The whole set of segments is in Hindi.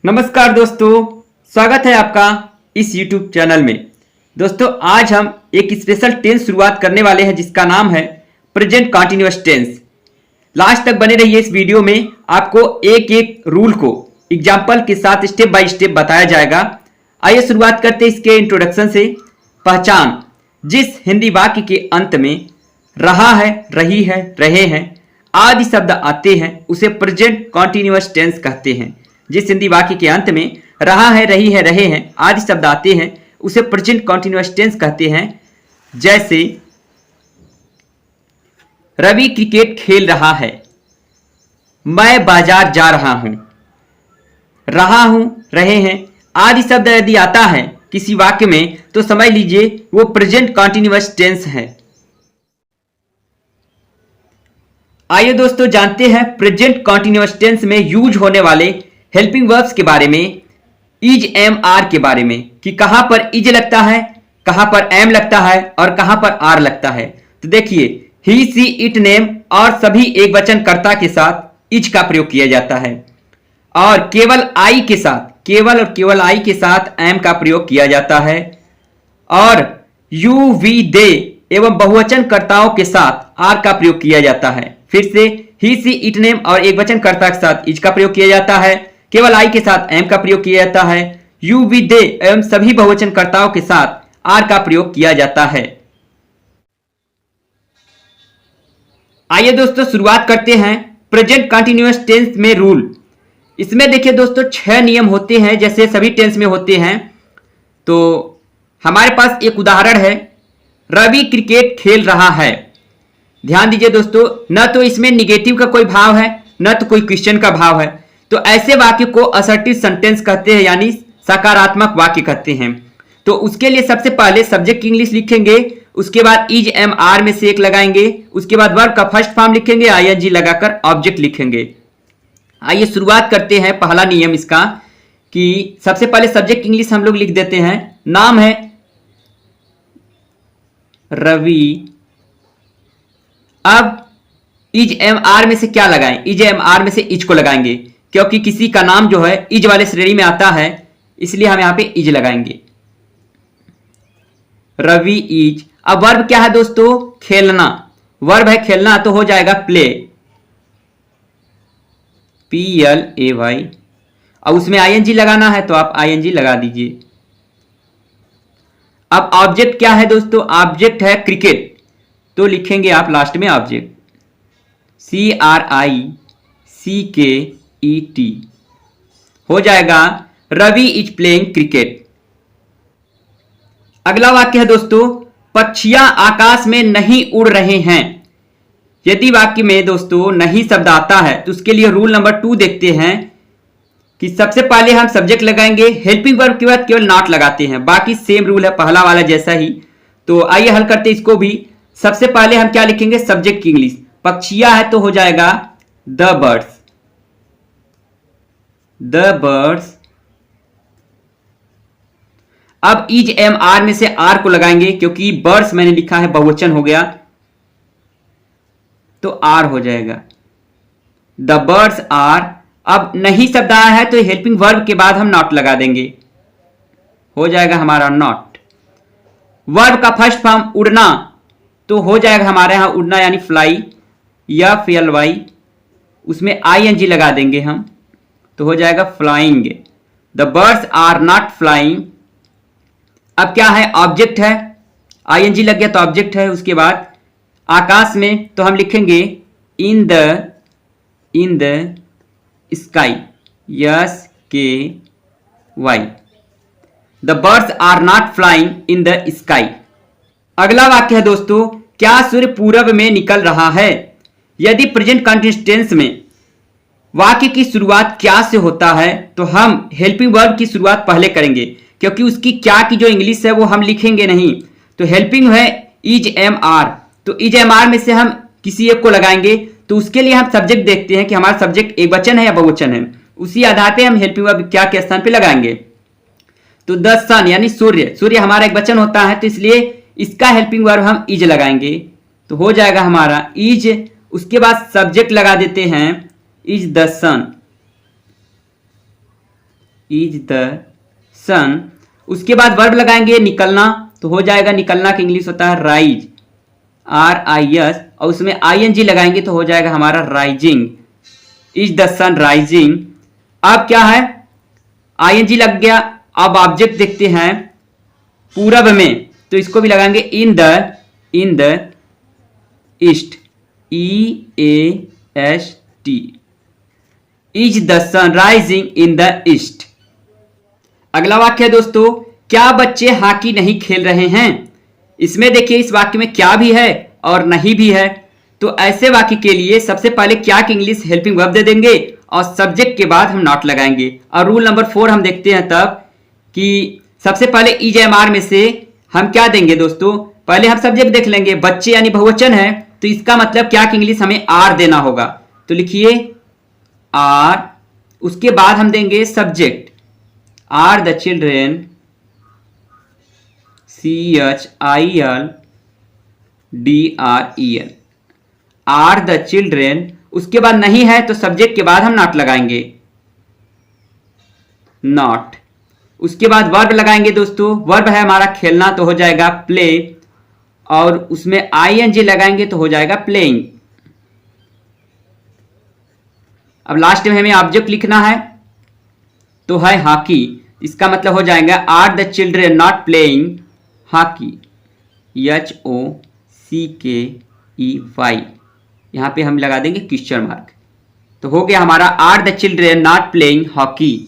नमस्कार दोस्तों, स्वागत है आपका इस YouTube चैनल में। दोस्तों आज हम एक स्पेशल टेंस शुरुआत करने वाले हैं जिसका नाम है प्रेजेंट कॉन्टिन्यूअस टेंस। लास्ट तक बने रहिए। इस वीडियो में आपको एक एक रूल को एग्जाम्पल के साथ स्टेप बाय स्टेप बताया जाएगा। आइए शुरुआत करते हैं इसके इंट्रोडक्शन से। पहचान, जिस हिंदी वाक्य के अंत में रहा है, रही है, रहे हैं आदि शब्द आते हैं उसे प्रेजेंट कॉन्टिन्यूअस टेंस कहते हैं। जिस हिंदी वाक्य के अंत में रहा है, रही है, रहे हैं आदि शब्द आते हैं उसे प्रेजेंट कॉन्टिन्यूअस टेंस कहते हैं। जैसे रवि क्रिकेट खेल रहा है, मैं बाजार जा रहा हूं। रहा हूं, रहे हैं आदि शब्द यदि आता है किसी वाक्य में तो समझ लीजिए वो प्रेजेंट कॉन्टिन्यूअस टेंस है। आइए दोस्तों जानते हैं प्रेजेंट कॉन्टिन्यूअस टेंस में यूज होने वाले हेल्पिंग वर्ब्स के बारे में, इज एम आर के बारे में कि कहां पर इज लगता है, कहां पर एम लगता है और कहां पर आर लगता है। तो देखिए ही सी इट नेम और सभी एक वचन कर्ता के साथ इज का प्रयोग किया जाता है और केवल आई के साथ, केवल और केवल आई के साथ एम का प्रयोग किया जाता है और यू वी दे एवं बहुवचन कर्ताओं के साथ आर का प्रयोग किया जाता है। फिर से ही सी इट नेम और एक वचन कर्ता के साथ इज का प्रयोग किया जाता है, केवल आई के साथ एम का प्रयोग किया जाता है, यू वी दे एवं सभी बहुवचन कर्ताओं के साथ आर का प्रयोग किया जाता है। आइए दोस्तों शुरुआत करते हैं प्रेजेंट कंटीन्यूअस टेंस में रूल। इसमें देखिए दोस्तों 6 नियम होते हैं जैसे सभी टेंस में होते हैं। तो हमारे पास एक उदाहरण है, रवि क्रिकेट खेल रहा है। ध्यान दीजिए दोस्तों, न तो इसमें निगेटिव का कोई भाव है न तो कोई क्वेश्चन का भाव है। तो ऐसे वाक्य को असर्टिव सेंटेंस कहते हैं यानी सकारात्मक वाक्य कहते हैं। तो उसके लिए सबसे पहले सब्जेक्ट की इंग्लिश लिखेंगे, उसके बाद इज एम आर में से एक लगाएंगे, उसके बाद वर्ब का फर्स्ट फॉर्म लिखेंगे, आईएनजी लगाकर ऑब्जेक्ट लिखेंगे। आइए शुरुआत करते हैं। पहला नियम इसका कि सबसे पहले सब्जेक्ट की इंग्लिश हम लोग लिख देते हैं। नाम है रवि। अब इज एम आर में से क्या लगाएं? इज एम आर में से इज को लगाएंगे क्योंकि किसी का नाम जो है इज वाले श्रेणी में आता है, इसलिए हम यहां पे इज लगाएंगे। रवि इज। अब वर्ब क्या है दोस्तों? खेलना। वर्ब है खेलना तो हो जाएगा प्ले, PLAY। अब उसमें आईएनजी लगाना है तो आप आईएनजी लगा दीजिए। अब ऑब्जेक्ट क्या है दोस्तों? ऑब्जेक्ट है क्रिकेट तो लिखेंगे आप लास्ट में ऑब्जेक्ट, CRICKET। हो जाएगा रवि इज प्लेइंग क्रिकेट। अगला वाक्य है दोस्तों, पक्षियां आकाश में नहीं उड़ रहे हैं। यदि वाक्य में दोस्तों नहीं शब्द आता है तो उसके लिए रूल नंबर 2 देखते हैं कि सबसे पहले हम सब्जेक्ट लगाएंगे, हेल्पिंग वर्ब के बाद केवल नॉट लगाते हैं। बाकी सेम रूल है पहला वाला जैसा ही। तो आइए हल करते हैं इसको भी। सबसे पहले हम क्या लिखेंगे? सब्जेक्ट की इंग्लिश। पक्षियां है तो हो जाएगा द बर्ड्स, द बर्ड्स। अब इज एम आर में से आर को लगाएंगे क्योंकि बर्ड्स मैंने लिखा है बहुवचन हो गया तो आर हो जाएगा, द बर्ड्स आर। अब नहीं शब्द आया है तो हेल्पिंग वर्ब के बाद हम नॉट लगा देंगे, हो जाएगा हमारा नॉट। वर्ब का फर्स्ट फॉर्म उड़ना तो हो जाएगा हमारे यहां उड़ना यानी फ्लाई या FLY, उसमें ING लगा देंगे हम तो हो जाएगा flying. The birds are not flying. अब क्या है? ऑब्जेक्ट है, ING लग गया तो ऑब्जेक्ट है। उसके बाद आकाश में तो हम लिखेंगे in the sky, SKY। The birds are not flying in the sky. अगला वाक्य है दोस्तों, क्या सूर्य पूरब में निकल रहा है। यदि प्रेजेंट कंटीन्यूअस टेंस में वाक्य की शुरुआत क्या से होता है तो हम हेल्पिंग वर्ब की शुरुआत पहले करेंगे क्योंकि उसकी क्या की जो इंग्लिश है वो हम लिखेंगे नहीं। तो हेल्पिंग है इज एम आर, तो इज एम आर में से हम किसी एक को लगाएंगे। तो उसके लिए हम सब्जेक्ट देखते हैं कि हमारा सब्जेक्ट एक वचन है या बहुवचन है, उसी आधार पे हम हेल्पिंग वर्ब क्या के स्थान पे लगाएंगे। तो द सन यानी सूर्य, सूर्य हमारा एक वचन होता है तो इसलिए इसका हेल्पिंग वर्ब हम इज लगाएंगे तो हो जाएगा हमारा इज। उसके बाद सब्जेक्ट लगा देते हैं is the sun, is the sun. उसके बाद वर्ब लगाएंगे निकलना, तो हो जाएगा निकलना का इंग्लिश होता है राइज, RIS, और उसमें ING लगाएंगे तो हो जाएगा हमारा rising. Is the sun rising. अब क्या है, ING लग गया। अब ऑब्जेक्ट देखते हैं पूरब में, तो इसको भी लगाएंगे in the east, EAST। Is the sun rising in the east. अगला वाक्य है दोस्तों, क्या बच्चे हॉकी नहीं खेल रहे हैं। इसमें देखिए इस वाक्य में क्या भी है और नहीं भी है। तो ऐसे वाक्य के लिए सबसे पहले क्या की इंग्लिश हेल्पिंग वर्ब दे देंगे और सब्जेक्ट के बाद हम नॉट लगाएंगे। और रूल नंबर 4 हम देखते हैं तब कि सबसे पहले इज एम आर में से हम क्या देंगे दोस्तों, पहले हम सब्जेक्ट देख लेंगे। बच्चे यानी बहुवचन है, तो इसका मतलब क्या की इंग्लिश हमें आर देना होगा। तो लिखिए आर, उसके बाद हम देंगे subject, are the children, CHILDREN, are the children. उसके बाद नहीं है तो सब्जेक्ट के बाद हम नॉट लगाएंगे, नॉट। उसके बाद वर्ब लगाएंगे दोस्तों, वर्ब है हमारा खेलना, तो हो जाएगा प्ले, और उसमें ING लगाएंगे तो हो जाएगा प्लेइंग। अब लास्ट में हमें ऑब्जेक्ट लिखना है, तो है हॉकी। इसका मतलब हो जाएगा are the children not playing hockey, HOCKEY। यहां पे हम लगा देंगे क्वेश्चन मार्क। तो हो गया हमारा are the children not playing hockey.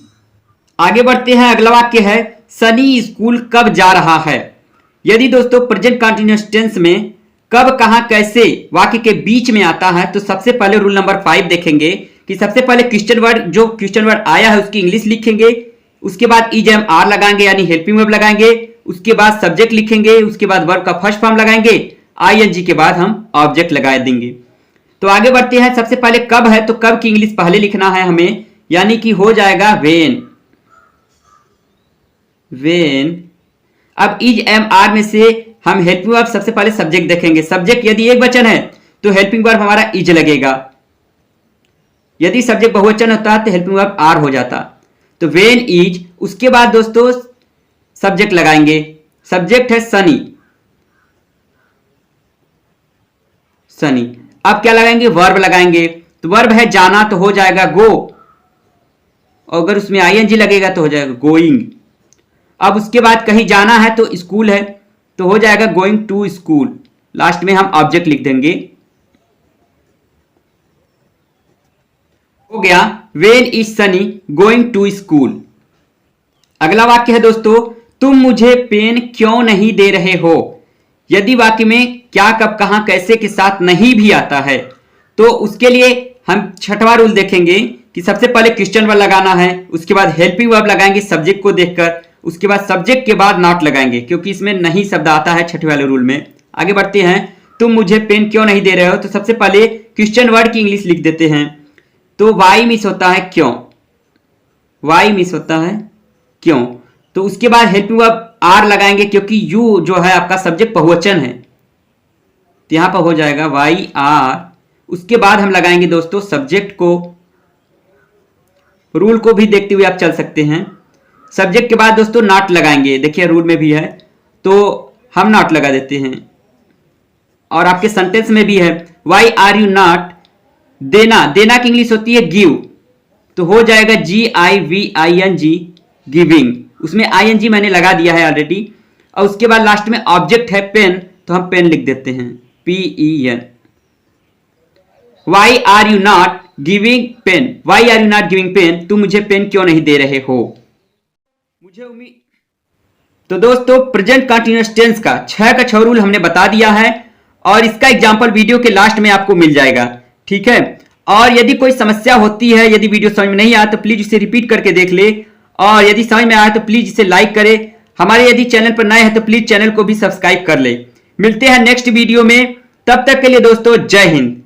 आगे बढ़ते हैं, अगला वाक्य है सनी स्कूल कब जा रहा है। यदि दोस्तों प्रेजेंट कंटीन्यूअस टेंस में कब कहां कैसे वाक्य के बीच में आता है, तो सबसे पहले रूल नंबर 5 देखेंगे कि सबसे पहले क्वेश्चन वर्ड, जो क्वेश्चन वर्ड आया है उसकी इंग्लिश लिखेंगे। उसके बाद इज एम आर लगाएंगे यानी हेल्पिंग वर्ब लगाएंगे। उसके बाद सब्जेक्ट लिखेंगे, उसके बाद वर्ब का फर्स्ट फॉर्म लगाएंगे, ING के बाद हम ऑब्जेक्ट लगा देंगे। तो आगे बढ़ते हैं, सबसे पहले कब है, तो कब की इंग्लिश पहले लिखना है हमें, यानी कि हो जाएगा वेन। अब इज एम आर में से हम हेल्पिंग वर्ब सबसे पहले सब्जेक्ट देखेंगे। सब्जेक्ट यदि एक वचन है तो हेल्पिंग वर्ब हमारा इज लगेगा, यदि सब्जेक्ट बहुवचन होता है तो हेल्पिंग वर्ब आर हो जाता। तो वेन इज, उसके बाद दोस्तों सब्जेक्ट लगाएंगे। सब्जेक्ट है सनी, सनी। अब क्या लगाएंगे, वर्ब लगाएंगे। तो वर्ब है जाना, तो हो जाएगा गो, अगर उसमें ING लगेगा तो हो जाएगा गोइंग। अब उसके बाद कहीं जाना है तो स्कूल है, तो हो जाएगा गोइंग टू स्कूल। लास्ट में हम ऑब्जेक्ट लिख देंगे, हो गया when is Sunny going to school. अगला वाक्य है दोस्तों, तुम मुझे पेन क्यों नहीं दे रहे हो। यदि वाक्य में क्या कब कहां कैसे के साथ नहीं भी आता है, तो उसके लिए हम छठवां रूल देखेंगे कि सबसे पहले क्वेश्चन वर्ब लगाना है, उसके बाद हेल्पिंग वर्ब लगाएंगे सब्जेक्ट को देखकर, उसके बाद सब्जेक्ट के बाद नॉट लगाएंगे, क्योंकि इसमें नहीं शब्द आता है छठे वाले रूल में। आगे बढ़ते हैं, तुम मुझे पेन क्यों नहीं दे रहे हो, तो सबसे पहले क्वेश्चन वर्ड की इंग्लिश लिख देते हैं। तो वाई मिस होता है क्यों, वाई मिस होता है क्यों। तो उसके बाद हेल्पिंग वर्ब आर लगाएंगे, क्योंकि यू जो है आपका सब्जेक्ट बहुवचन है, तो यहां पर हो जाएगा वाई आर। उसके बाद हम लगाएंगे दोस्तों सब्जेक्ट को, रूल को भी देखते हुए आप चल सकते हैं। सब्जेक्ट के बाद दोस्तों नॉट लगाएंगे, देखिए रूल में भी है तो हम नॉट लगा देते हैं। और आपके सेंटेंस में भी है वाई आर यू नॉट, देना, देना की इंग्लिश होती है गिव, तो हो जाएगा GIVING गिविंग। उसमें ING मैंने लगा दिया है ऑलरेडी। और उसके बाद लास्ट में ऑब्जेक्ट है पेन, तो हम पेन लिख देते हैं PEN। Why are you not giving pen, why are you not giving pen, तुम मुझे पेन क्यों नहीं दे रहे हो। मुझे उम्मीद, तो दोस्तों प्रेजेंट कंटीन्यूअस टेंस का 6 का 6 रूल हमने बता दिया है, और इसका एग्जांपल वीडियो के लास्ट में आपको मिल जाएगा, ठीक है। और यदि कोई समस्या होती है, यदि वीडियो समझ में नहीं आया तो प्लीज इसे रिपीट करके देख ले, और यदि समझ में आया तो प्लीज इसे लाइक करें। हमारे यदि चैनल पर नए हैं तो प्लीज चैनल को भी सब्सक्राइब कर ले। मिलते हैं नेक्स्ट वीडियो में, तब तक के लिए दोस्तों जय हिंद।